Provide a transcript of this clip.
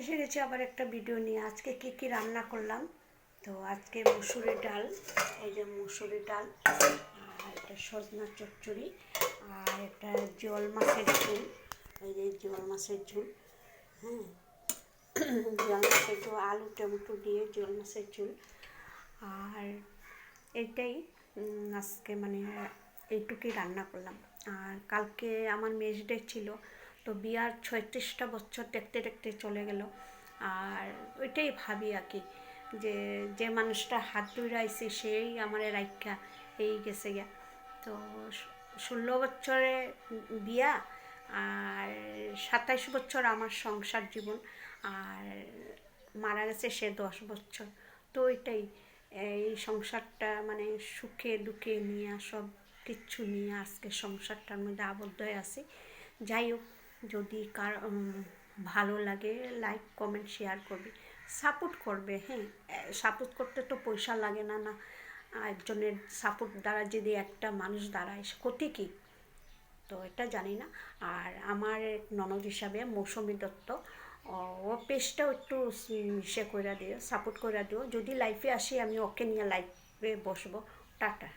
এসে গেছি আবার একটা ভিডিও নিয়ে। আজকে কি রান্না করলাম, তো আজকে মুসুরি ডাল, এই যে মুসুরি ডাল, আর একটা সজনা চচ্চড়ি, আর একটা জিওল মাছের ঝোল, এই যে জিওল মাছের ঝোল, হ্যাঁ জিওল মাছের ঝোল, আলু টমেটো দিয়ে জিওল মাছের ঝোল। আর এইটাই আজকে মানে এইটুকুই রান্না করলাম। আর কালকে আমার মেজ ডে ছিল, তো বিয়ার 36টা বছর দেখতে দেখতে চলে গেল। আর ওইটাই ভাবি আর কি, যে যে মানুষটা হাত ধরে আইছে সেই আমার রাইখা এই গেছে গিয়া। তো 16 বছরে বিয়া, আর 27 বছর আমার সংসার জীবন, আর মারা গেছে সে 10 বছর। তো ওইটাই, এই সংসারটা মানে সুখে দুঃখে নিয়ে সব কিচ্ছু নিয়ে আজকে সংসারটার মধ্যে আবদ্ধ হয়ে আছি। যাই হোক, যদি কার ভালো লাগে লাইক কমেন্ট শেয়ার করবে, সাপোর্ট করবে। হ্যাঁ, সাপোর্ট করতে তো পয়সা লাগে না, না একজনের সাপোর্ট দ্বারা যদি একটা মানুষ দাঁড়ায় ক্ষতি কী, তো এটা জানি না। আর আমার ননদ হিসাবে মৌসুমী দত্ত, ও পেজটাও একটু করে দিও, সাপোর্ট করে দিও। যদি লাইফে আসি আমি ওকে নিয়ে লাইফে বসবো। টাটা।